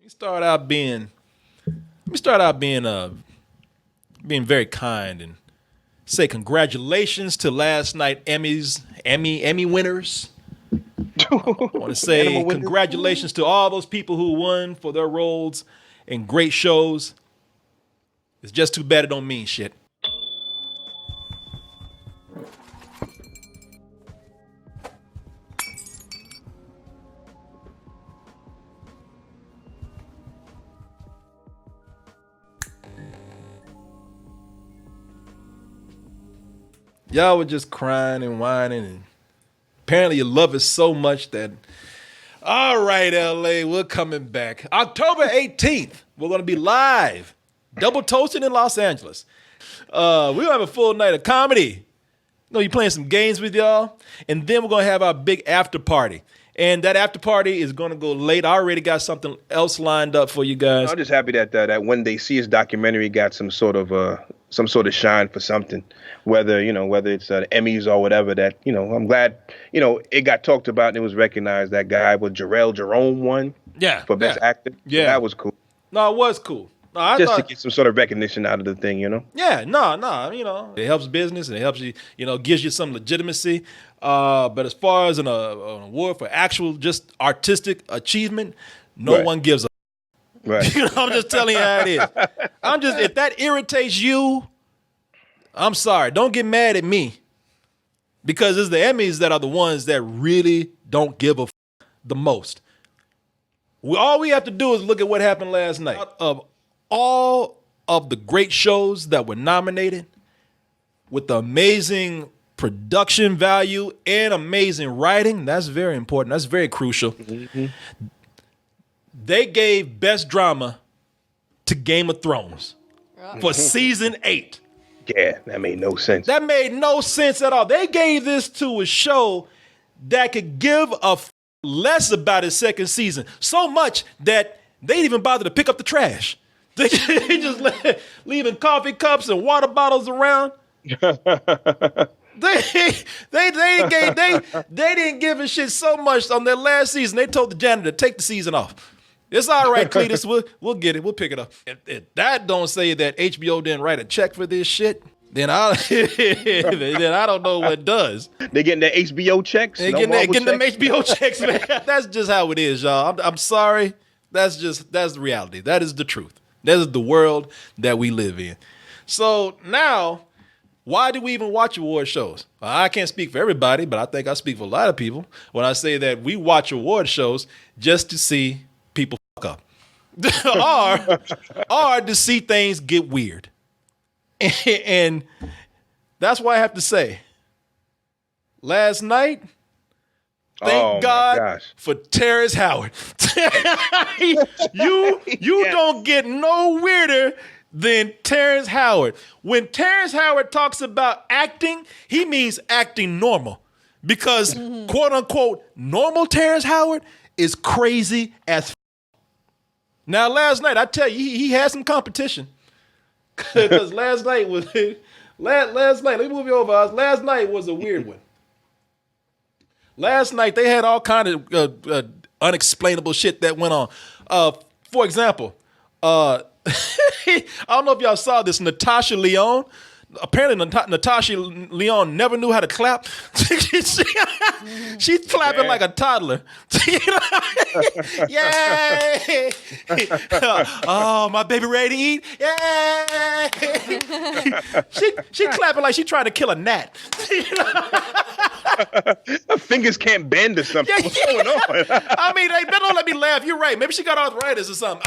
me start out being being very kind and say congratulations to last night Emmy winners. I want to say congratulations to all those people who won for their roles in great shows. It's just too bad it don't mean shit. Y'all were just crying and whining, and apparently you love it so much that, all right, LA, we're coming back. October 18th, we're going to be live, double toasting in Los Angeles. We're going to have a full night of comedy. We're going to be playing some games with y'all, and then we're going to have our big after party. And that after party is going to go late. I already got something else lined up for you guys. I'm just happy that when they see his documentary got some sort of shine for something, whether it's Emmys or whatever. That I'm glad it got talked about and it was recognized. That guy with Jarrell Jerome won, for best actor. Yeah, so that was cool. No, it was cool. No, to get some sort of recognition out of the thing, Yeah, no, it helps business and it helps you, gives you some legitimacy. But as far as an award for actual just artistic achievement, no one gives a. Right. I'm just telling you how it is. If that irritates you, I'm sorry. Don't get mad at me, because it's the Emmys that are the ones that really don't give a the most. All we have to do is look at what happened last night. Out of all of the great shows that were nominated, with the amazing production value and amazing writing, that's very important. That's very crucial. Mm-hmm. They gave Best Drama to Game of Thrones for season 8. Yeah, that made no sense. That made no sense at all. They gave this to a show that could give a less about its second season. So much that they didn't even bother to pick up the trash. They just leaving coffee cups and water bottles around. They didn't give a shit so much on their last season. They told the janitor to take the season off. It's all right, Cletus. We'll get it. We'll pick it up. If that don't say that HBO didn't write a check for this shit, then I don't know what does. They getting their HBO checks. They getting them HBO checks, man. That's just how it is, y'all. I'm sorry. That's the reality. That is the truth. That is the world that we live in. So now, why do we even watch award shows? I can't speak for everybody, but I think I speak for a lot of people when I say that we watch award shows just to see people fuck up, or to see things get weird. And that's why I have to say, last night, thank God for Terrence Howard. You don't get no weirder than Terrence Howard. When Terrence Howard talks about acting, he means acting normal. Because, quote unquote, normal Terrence Howard is crazy as f. Now, last night, I tell you, he had some competition. Because last night, let me move you over. Last night was a weird one. Last night, they had all kind of unexplainable shit that went on. For example, I don't know if y'all saw this, Natasha Lyonne. Apparently, Natasha Lyonne never knew how to clap. She's clapping like a toddler. Yay! Oh, my baby ready to eat? Yay! She clapping like she's trying to kill a gnat. Her fingers can't bend or something. What's going on? I mean, they don't let me laugh. You're right. Maybe she got arthritis or something.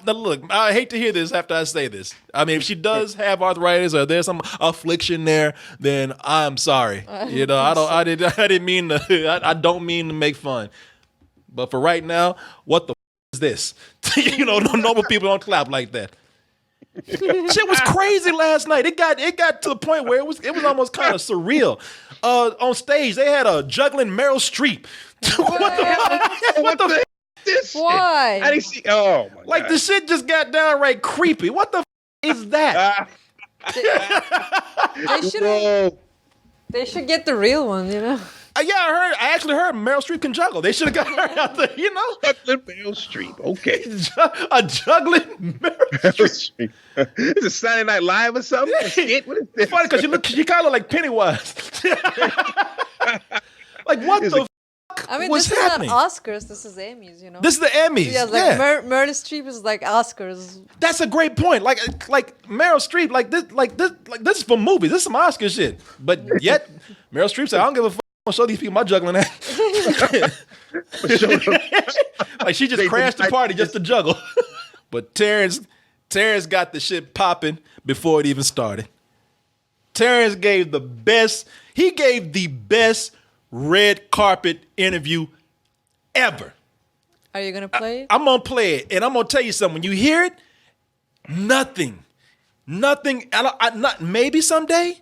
Look, I hate to hear this after I say this. I mean, if she does have arthritis or there's some affliction there, then I'm sorry. I didn't mean to. I don't mean to make fun. But for right now, what the is this? Normal people don't clap like that. Shit was crazy last night. It got to the point where it was almost kind of surreal. On stage, they had a juggling Meryl Streep. What the this? Why? I didn't see. Oh my God. The shit just got downright creepy. What the is that? They should get the real one, I actually heard Meryl Streep can juggle. They should have got her out there, you know. Juggling Meryl Streep. Okay. A juggling Meryl Streep. Is it Saturday Night Live or something? A skit? What is this? It's funny because she kind of look like Pennywise. Like what the I mean, what's this happening? is not Oscars. This is Emmys, you know. This is the Emmys. Yeah, like Meryl Streep is like Oscars. That's a great point. Like Meryl Streep, this is for movies. This is some Oscar shit. But yet Meryl Streep said, "I don't give a fuck. I'm gonna show these people my juggling act." Like she just crashed the party just to juggle. But Terrence got the shit popping before it even started. Terrence gave the best. He gave the best red carpet interview ever. Are you gonna play it? I'm gonna play it, and I'm gonna tell you something. When you hear it, nothing. Not maybe someday,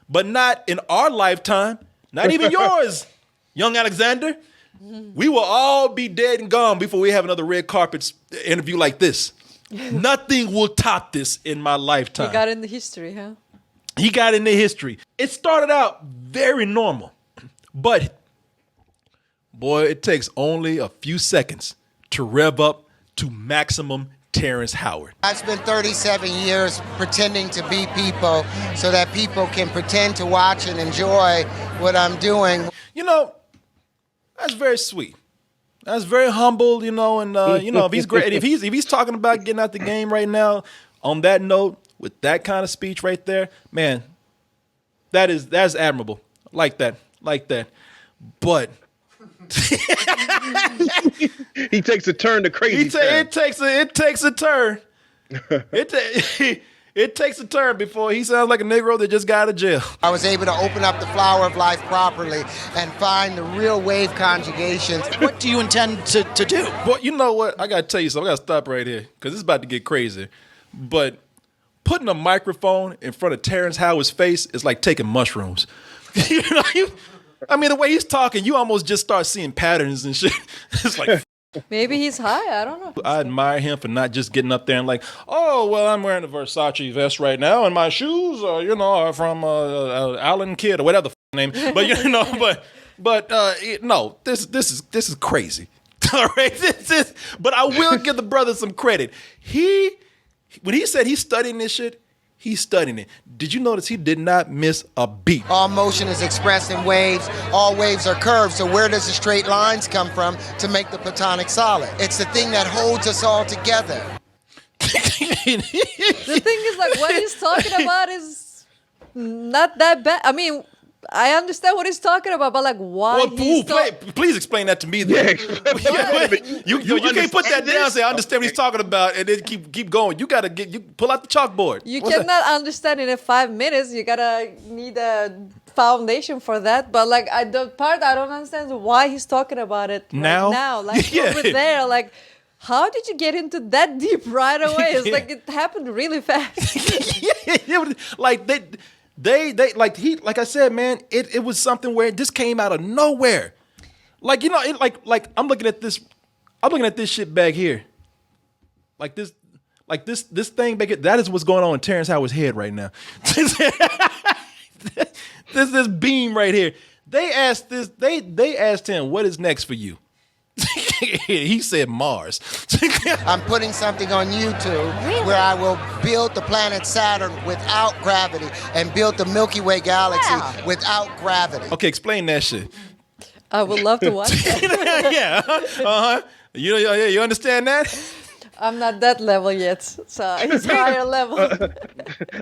but not in our lifetime. Not even yours, young Alexander. We will all be dead and gone before we have another red carpet interview like this. Nothing will top this in my lifetime. You got in the history, huh? He got into history. It started out very normal, but boy, it takes only a few seconds to rev up to maximum Terrence Howard. I've spent 37 years pretending to be people so that people can pretend to watch and enjoy what I'm doing. You know, that's very sweet. That's very humble, you know, and if he's great, if he's talking about getting out the game right now, on that note, with that kind of speech right there, man, that's admirable. Like that. But he takes a turn to crazy. It takes a turn. It takes a turn before he sounds like a Negro that just got out of jail. I was able to open up the flower of life properly and find the real wave conjugations. What do you intend to do? Well, you know what? I got to tell you something. I got to stop right here because it's about to get crazy. But putting a microphone in front of Terrence Howard's face is like taking mushrooms. I mean, the way he's talking, you almost just start seeing patterns and shit. It's like... Maybe he's high. I don't know. I admire him for not just getting up there and like, oh, well, I'm wearing a Versace vest right now, and my shoes are from Alan Kidd or whatever the name. But no, this is crazy. All right, but I will give the brother some credit. When he said he's studying this shit, he's studying it. Did you notice he did not miss a beat? All motion is expressed in waves. All waves are curved. So where does the straight lines come from to make the platonic solid? It's the thing that holds us all together. The thing is, like, what he's talking about is not that bad. I mean, I understand what he's talking about, but like, why? Please explain that to me. Then. You can't put that down and say I understand what he's talking about, and then keep going. You gotta pull out the chalkboard. You cannot understand in 5 minutes. You gotta need a foundation for that. But like, the part I don't understand is why he's talking about it now. Like over there, like. How did you get into that deep right away? It's like it happened really fast. Like like I said, man, it was something where it just came out of nowhere. Like, I'm looking at this shit back here. Like this thing back here, that is what's going on in Terrence Howard's head right now. this beam right here. They asked him, what is next for you? He said Mars. I'm putting something on YouTube where I will build the planet Saturn without gravity and build the Milky Way galaxy without gravity. Okay, explain that shit. I would love to watch that. Yeah. Uh-huh. You understand that? I'm not that level yet, so he's higher level.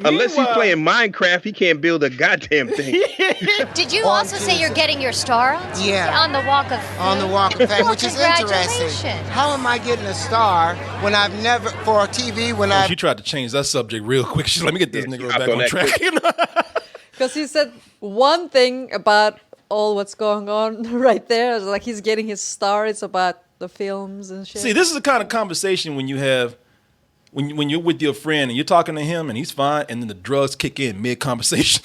Unless he's playing Minecraft, he can't build a goddamn thing. Did you also say you're getting your star on Tuesday? Yeah. On the Walk of Fame? On the Walk of Fame, Well, which is interesting. congratulations. How am I getting a star when I've never, for TV, when I've... She tried to change that subject real quick. She's like, let me get this nigga back on track. Because he said one thing about all what's going on right there. Like he's getting his star. It's about the films and shit. See, this is the kind of conversation when you have, when you're with your friend and you're talking to him and he's fine, and then the drugs kick in mid-conversation.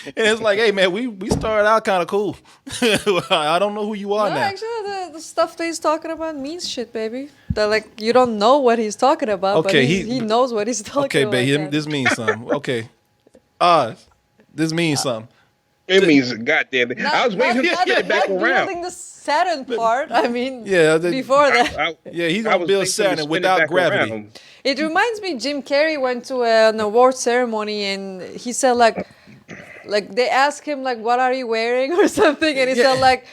And it's like, hey, man, we started out kind of cool. I don't know who you are now. Actually, the stuff that he's talking about means shit, baby. That like you don't know what he's talking about, but he knows what he's talking about. Okay, baby, this means something. Okay. This means something. Emmys, goddamn it. I was waiting for him to get it back not around. building the Saturn part. I mean, Yeah, before that. he's gonna build Saturn without gravity. Around. It reminds me, Jim Carrey went to an award ceremony and he said like they asked him like, "What are you wearing?" or something, and he said like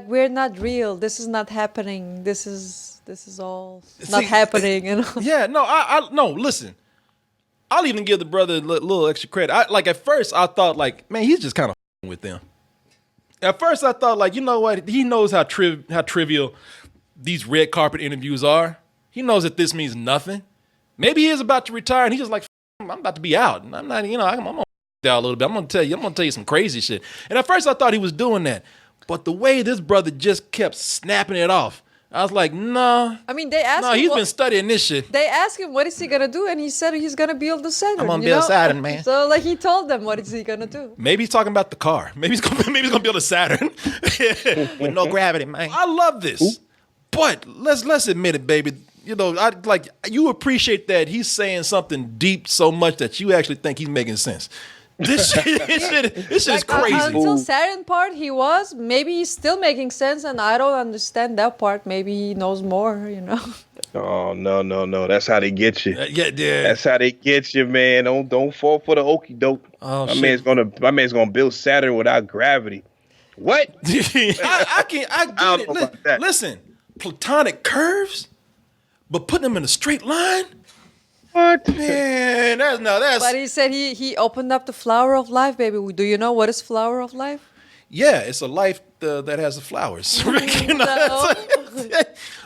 we're not real. This is not happening. This is all not happening. You know? Yeah, no, I no. Listen, I'll even give the brother a little extra credit. At first I thought like, man, he's just kind of with them. At first I thought like, you know what? He knows how trivial these red carpet interviews are. He knows that this means nothing. Maybe he is about to retire and he's just like, I'm about to be out. And I'm not, I'm gonna out a little bit. I'm gonna tell you some crazy shit. And at first I thought he was doing that. But the way this brother just kept snapping it off, I was like, nah. I mean, they asked him. He's been studying this shit. They asked him what is he gonna do, and he said he's gonna build the Saturn. I'm gonna build Saturn, man. So like he told them what is he gonna do. Maybe he's talking about the car. Maybe he's gonna build a Saturn with no gravity, man. I love this, but let's admit it, baby. You know, you appreciate that he's saying something deep so much that you actually think he's making sense. This shit is crazy. Until Saturn part, maybe he's still making sense, and I don't understand that part. Maybe he knows more, you know. Oh no! That's how they get you. Yeah. That's how they get you, man. Don't fall for the okie doke. Oh, my man's gonna build Saturn without gravity. What? I get it. Listen, platonic curves, but putting them in a straight line. What? Man, that's. But he said he opened up the flower of life, baby. Do you know what is flower of life? Yeah, it's a life that has the flowers. No.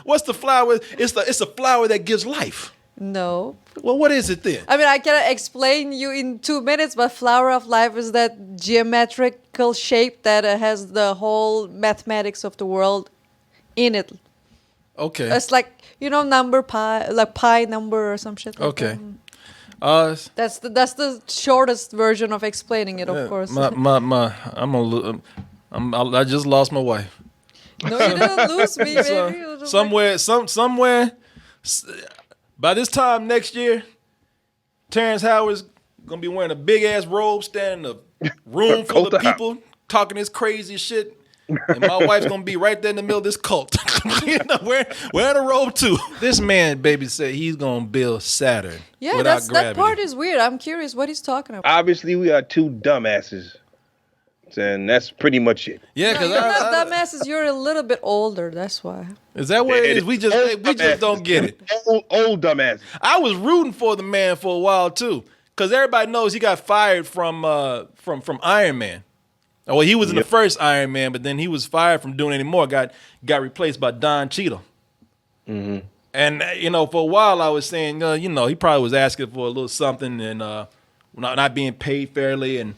What's the flower? It's a flower that gives life. No. Well, what is it then? I mean, I cannot explain you in 2 minutes, but flower of life is that geometrical shape that has the whole mathematics of the world in it. Okay. It's like, number pi, like pi number or some shit. Like okay. That. That's the shortest version of explaining it, of course. I just lost my wife. No, you didn't lose me, baby. Somewhere. By this time next year, Terrence Howard's gonna be wearing a big ass robe, standing in a room full of people talking this crazy shit. And my wife's gonna be right there in the middle of this cult. Wearing a robe too. This man, baby, said he's gonna build Saturn. Yeah, without gravity. That part is weird. I'm curious what he's talking about. Obviously, we are two dumbasses, and that's pretty much it. Yeah, because you're not dumbasses. You're a little bit older. That's why. Is that what it is? We just don't get it. Old dumbasses. I was rooting for the man for a while too, because everybody knows he got fired from Iron Man. Well, he was in the first Iron Man, but then he was fired from doing it anymore. Got replaced by Don Cheadle. Mm-hmm. And for a while I was saying, he probably was asking for a little something and not being paid fairly, and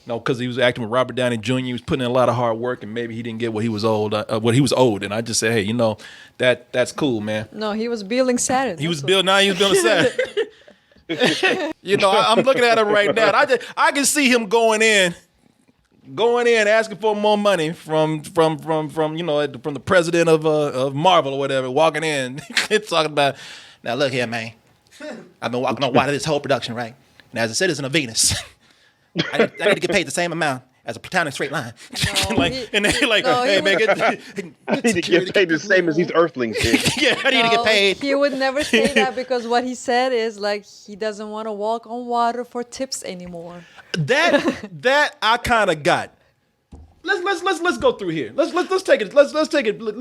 because he was acting with Robert Downey Jr. He was putting in a lot of hard work, and maybe he didn't get what he was owed. And I just said, hey, that's cool, man. No, he was building Saturn. He was building Saturn. I'm looking at him right now. I can see him going in asking for more money from the president of Marvel or whatever, walking in talking about, now look here, man, I've been walking on water this whole production, right? And as a citizen of Venus, I need to get paid the same amount as a platonic straight line. No, hey man, I need to get paid the same as these earthlings did. Yeah, I need to get paid. He would never say that because what he said is like he doesn't want to walk on water for tips anymore. That I kind of got. Let's go through here. Let's take it. Let's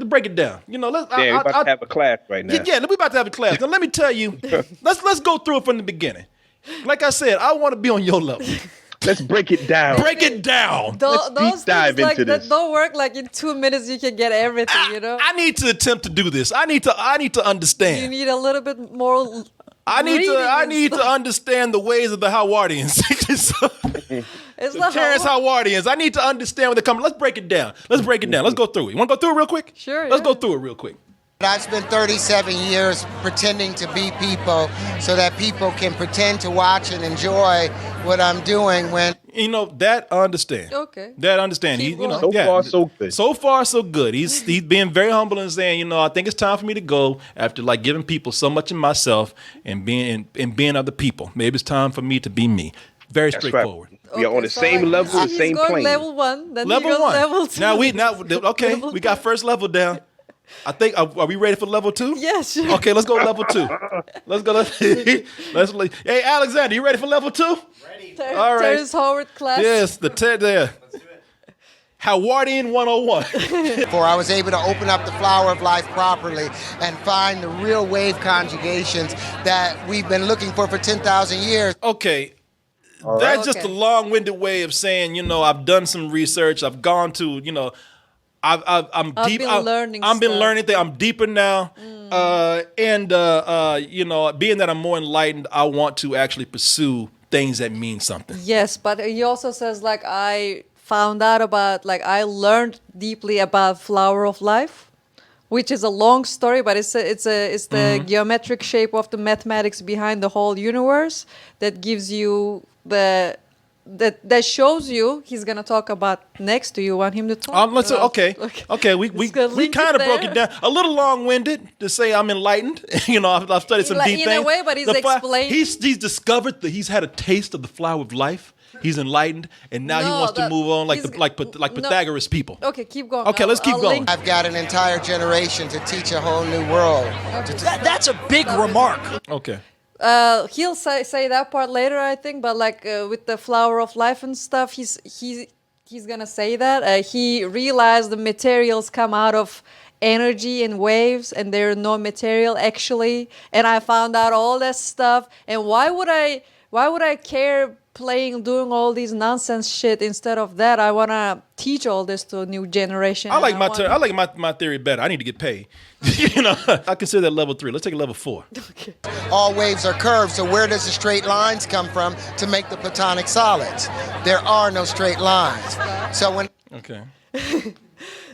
break it down. We're about to have a class right now. Yeah, we're about to have a class. Now let me tell you. Let's go through it from the beginning. Like I said, I want to be on your level. Let's break it down. Break it down. Let's deep dive into this. That don't work like in 2 minutes you can get everything, I need to attempt to do this. I need to understand. You need a little bit more. I need to understand the ways of the Howardians. It's the Terrence Howardians. I need to understand where they're coming. Let's break it down. Let's go through it. You want to go through it real quick? Sure. Let's go through it real quick. I've spent 37 years pretending to be people so that people can pretend to watch and enjoy what I'm doing when... that I understand. Okay. That I understand. So far, so good. So far, so good. He's being very humble and saying, I think it's time for me to go after giving people so much of myself and being other people. Maybe it's time for me to be me. Very straightforward. Right. We are on the same level, the same going plane. level 1, then Level he goes 1. level 2. Okay, we got first level down. I think are we ready for level 2? Yes. Sure. Okay, let's go level 2. Let's go. Hey, Alexander, you ready for level 2? Ready. All right. Terrence Howard class. Yes, there. Let's do it. Howardian 101. For I was able to open up the flower of life properly and find the real wave conjugations that we've been looking for 10,000 years. Okay. That's just a long-winded way of saying, I've done some research. I've gone to, I'm deep. Been learning I've been stuff. learning things. I'm deeper now. Being that I'm more enlightened, I want to actually pursue things that mean something. Yes, but he also says I found out about I learned deeply about flower of life, which is a long story, but it's the geometric shape of the mathematics behind the whole universe that gives you that shows you. He's gonna talk about next. Do you want him to talk? Okay. We kind of broke it down a little long-winded to say I'm enlightened. I've studied some deep things. In a way, but he's explained. He's discovered that he's had a taste of the flower of life. He's enlightened, and now he wants to move on like Pythagoras people. Okay, keep going. Okay, let's keep going. I've got an entire generation to teach a whole new world. That's a big remark. Okay. He'll say that part later, I think. But with the flower of life and stuff, he's gonna say that he realized the materials come out of energy and waves, and they're no material actually. And I found out all that stuff. And why would I care? Doing all these nonsense shit instead of that. I wanna teach all this to a new generation. I like my theory better. I need to get paid. I consider that level 3. Let's take a level 4. Okay. All waves are curved, so where does the straight lines come from to make the platonic solids? There are no straight lines. So when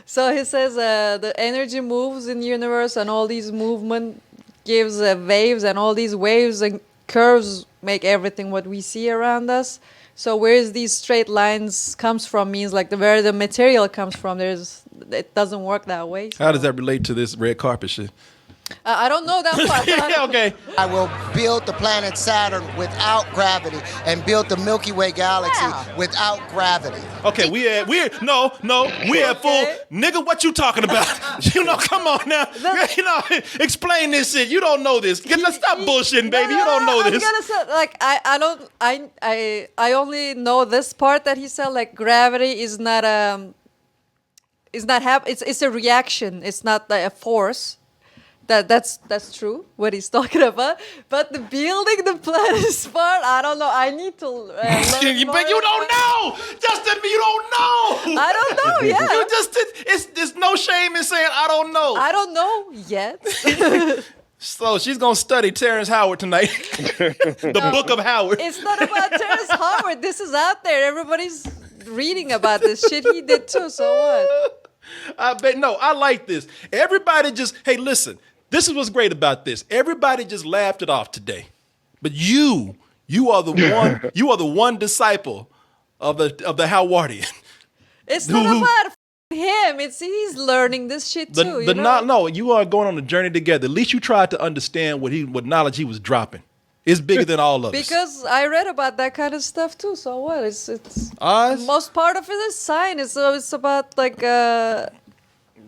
So he says the energy moves in the universe, and all these movement gives waves, and all these waves and curves make everything what we see around us. So where these straight lines comes from means where the material comes from. It doesn't work that way. So. How does that relate to this red carpet shit? I don't know that part. Okay. I will build the planet Saturn without gravity and build the Milky Way galaxy without gravity. Okay, we had full nigga. What you talking about? Come on now. Explain this shit. You don't know this. Let's stop bullshitting, baby. You don't know this. I'm gonna say I only know this part that he said gravity is not it's a reaction. It's not a force. That's true what he's talking about, but the building the planets part, I don't know. I need to learn but you don't know, Justin. You don't know. I don't know. Yeah, you there's no shame in saying I don't know. I don't know yet. So she's gonna study Terrence Howard tonight. The Book of Howard. It's not about Terrence Howard. This is out there. Everybody's reading about this shit he did too. So what? I like this. Everybody hey, listen. This is what's great about this. Everybody just laughed it off today, but you are the one. You are the one disciple of the Howardian. It's not about him. He's learning this shit too. You are going on a journey together. At least you tried to understand what knowledge he was dropping. It's bigger than all of us. Because I read about that kind of stuff too. So what? It's most part of it is science. So it's about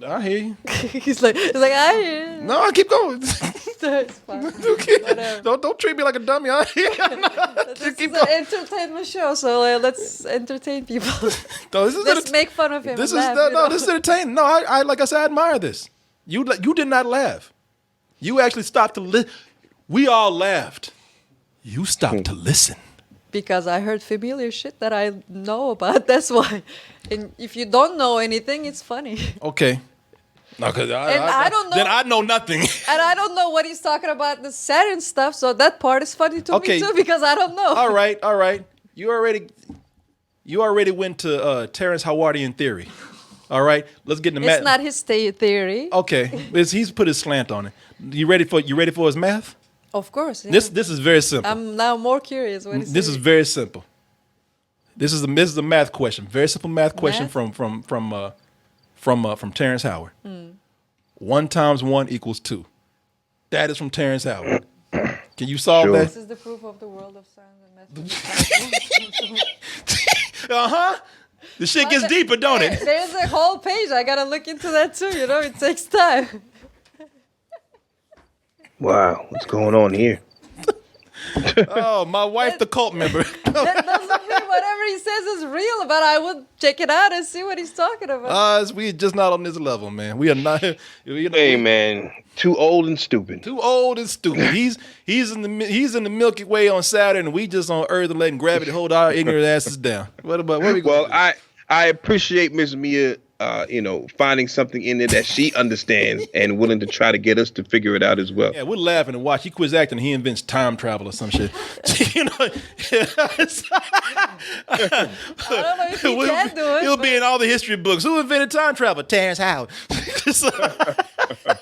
I hear you. He's like, I hear you. No, I keep going. It's fine. Don't treat me like a dummy. This is an entertainment show, so let's entertain people. Let's make fun of him. This is entertaining. No, I like I said, I admire this. You did not laugh. You actually stopped to listen. We all laughed. You stopped to listen. Because I heard familiar shit that I know about. That's why. And if you don't know anything, it's funny. Okay. No, because I don't know. Then I know nothing. And I don't know what he's talking about, the Saturn stuff. So that part is funny to me too, because I don't know. All right. You already went to Terrence Howardian theory. All right. Let's get into math. It's not his theory. Okay. He's put his slant on it. You ready for his math? Of course. Yeah. This is very simple. I'm now more curious. What this is very simple. This is a math question. Very simple math question from Terrence Howard. 1 times 1 equals 2. That is from Terrence Howard. Can you solve Sure. that? This is the proof of the world of science and math. Uh-huh. The shit gets deeper, don't it? There's a whole page. I gotta look into that too. You know, it takes time. Wow, what's going on here? Oh, my wife, the cult member. That doesn't mean whatever he says is real, but I would check it out and see what he's talking about. We just not on this level, man. We are not. You know, Hey, man, too old and stupid. Too old and stupid. He's in the Milky Way on Saturn, and we just on Earth and letting gravity hold our ignorant asses down. What are we Well, gonna do? I appreciate Miss Mia, finding something in there that she understands and willing to try to get us to figure it out as well. Yeah, we're laughing and watch. He quits acting. He invents time travel or some shit. You know, I don't know if he can do it. He'll be in all the history books. Who invented time travel? Terrence Howard.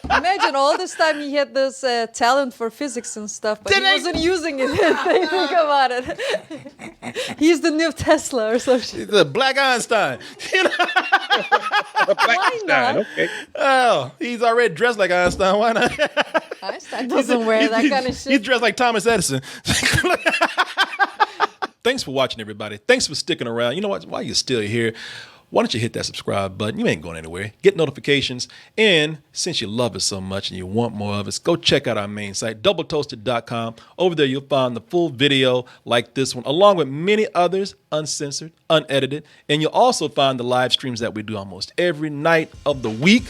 Imagine all this time he had this talent for physics and stuff, but he wasn't using it. Think about it. He's the new Tesla or something. The Black Einstein. You know? Why not? Okay. Oh, he's already dressed like Einstein. Why not? Einstein doesn't wear that kind of shit. He's dressed like Thomas Edison. Thanks for watching, everybody. Thanks for sticking around. You know what? While you're still here, why don't you hit that subscribe button? You ain't going anywhere. Get notifications. And since you love us so much and you want more of us, go check out our main site, doubletoasted.com. Over there, you'll find the full video like this one, along with many others, uncensored, unedited. And you'll also find the live streams that we do almost every night of the week.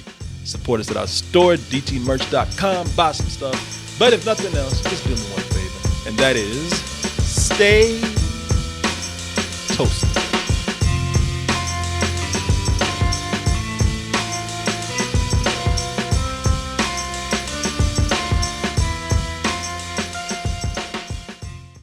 Support us at our store, dtmerch.com. Buy some stuff. But if nothing else, just do me one favor. And that is stay toasted.